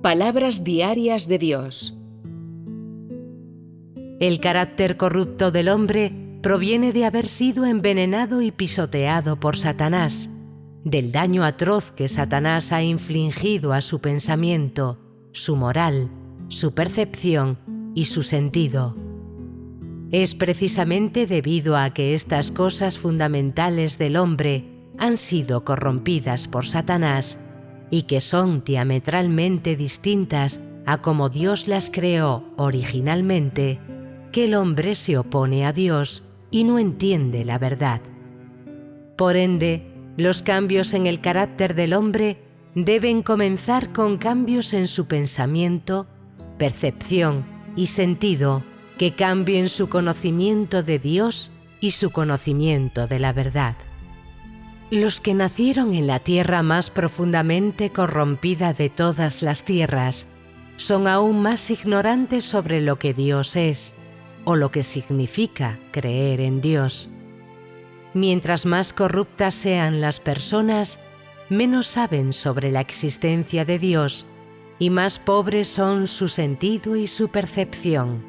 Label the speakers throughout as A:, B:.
A: Palabras diarias de Dios.
B: El carácter corrupto del hombre proviene de haber sido envenenado y pisoteado por Satanás, del daño atroz que Satanás ha infligido a su pensamiento, su moral, su percepción y su sentido. Es precisamente debido a que estas cosas fundamentales del hombre han sido corrompidas por Satanás y que son diametralmente distintas a como Dios las creó originalmente, que el hombre se opone a Dios y no entiende la verdad. Por ende, los cambios en el carácter del hombre deben comenzar con cambios en su pensamiento, percepción y sentido que cambien su conocimiento de Dios y su conocimiento de la verdad. Los que nacieron en la tierra más profundamente corrompida de todas las tierras son aún más ignorantes sobre lo que Dios es o lo que significa creer en Dios. Mientras más corruptas sean las personas, menos saben sobre la existencia de Dios y más pobres son su sentido y su percepción.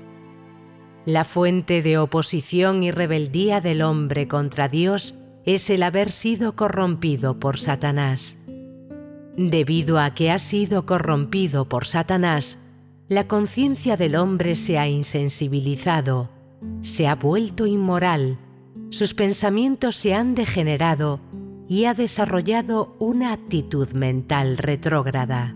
B: La fuente de oposición y rebeldía del hombre contra Dios es el haber sido corrompido por Satanás. Debido a que ha sido corrompido por Satanás, la conciencia del hombre se ha insensibilizado, se ha vuelto inmoral, sus pensamientos se han degenerado y ha desarrollado una actitud mental retrógrada.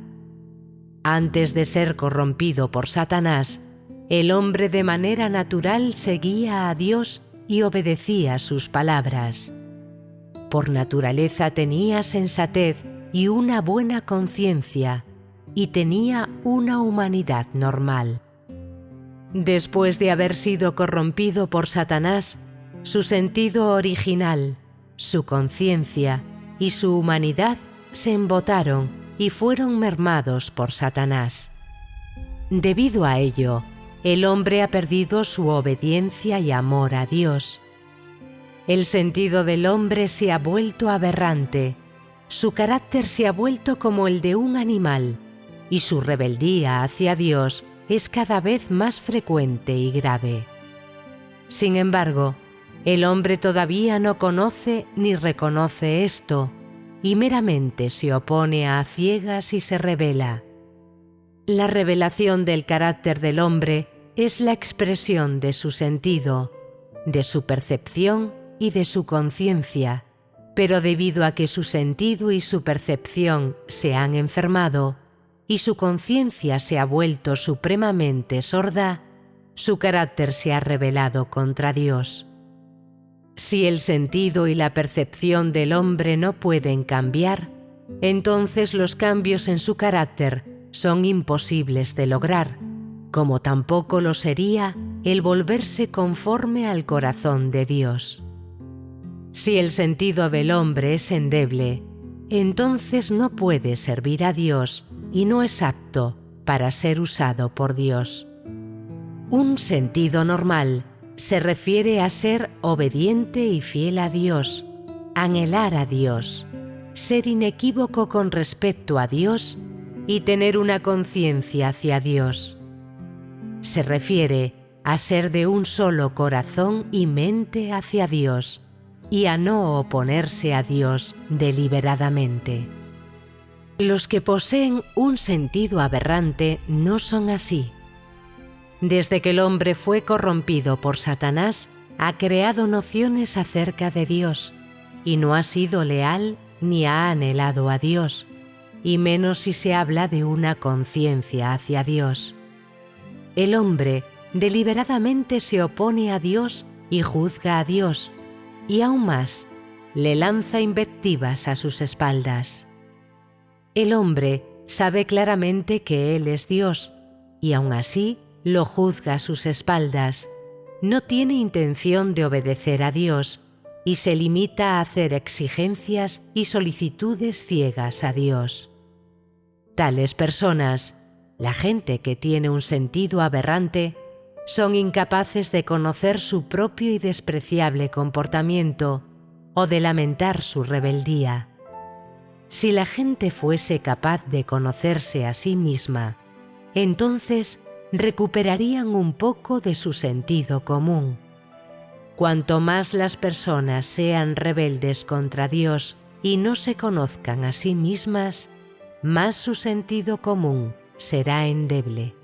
B: Antes de ser corrompido por Satanás, el hombre de manera natural seguía a Dios y obedecía sus palabras. Por naturaleza tenía sensatez y una buena conciencia, y tenía una humanidad normal. Después de haber sido corrompido por Satanás, su sentido original, su conciencia y su humanidad se embotaron y fueron mermados por Satanás. Debido a ello, el hombre ha perdido su obediencia y amor a Dios. El sentido del hombre se ha vuelto aberrante, su carácter se ha vuelto como el de un animal, y su rebeldía hacia Dios es cada vez más frecuente y grave. Sin embargo, el hombre todavía no conoce ni reconoce esto, y meramente se opone a ciegas y se rebela. La revelación del carácter del hombre es la expresión de su sentido, de su percepción y de su conciencia, pero debido a que su sentido y su percepción se han enfermado y su conciencia se ha vuelto supremamente sorda, su carácter se ha rebelado contra Dios. Si el sentido y la percepción del hombre no pueden cambiar, entonces los cambios en su carácter son imposibles de lograr, como tampoco lo sería el volverse conforme al corazón de Dios. Si el sentido del hombre es endeble, entonces no puede servir a Dios y no es apto para ser usado por Dios. Un sentido normal se refiere a ser obediente y fiel a Dios, anhelar a Dios, ser inequívoco con respecto a Dios y tener una conciencia hacia Dios. Se refiere a ser de un solo corazón y mente hacia Dios y a no oponerse a Dios deliberadamente. Los que poseen un sentido aberrante no son así. Desde que el hombre fue corrompido por Satanás, ha creado nociones acerca de Dios y no ha sido leal ni ha anhelado a Dios, y menos si se habla de una conciencia hacia Dios. El hombre deliberadamente se opone a Dios y juzga a Dios, y aún más, le lanza invectivas a sus espaldas. El hombre sabe claramente que Él es Dios, y aún así lo juzga a sus espaldas, no tiene intención de obedecer a Dios, y se limita a hacer exigencias y solicitudes ciegas a Dios. Tales personas, la gente que tiene un sentido aberrante, son incapaces de conocer su propio y despreciable comportamiento o de lamentar su rebeldía. Si la gente fuese capaz de conocerse a sí misma, entonces recuperarían un poco de su sentido común. Cuanto más las personas sean rebeldes contra Dios y no se conozcan a sí mismas, más su sentido común será endeble.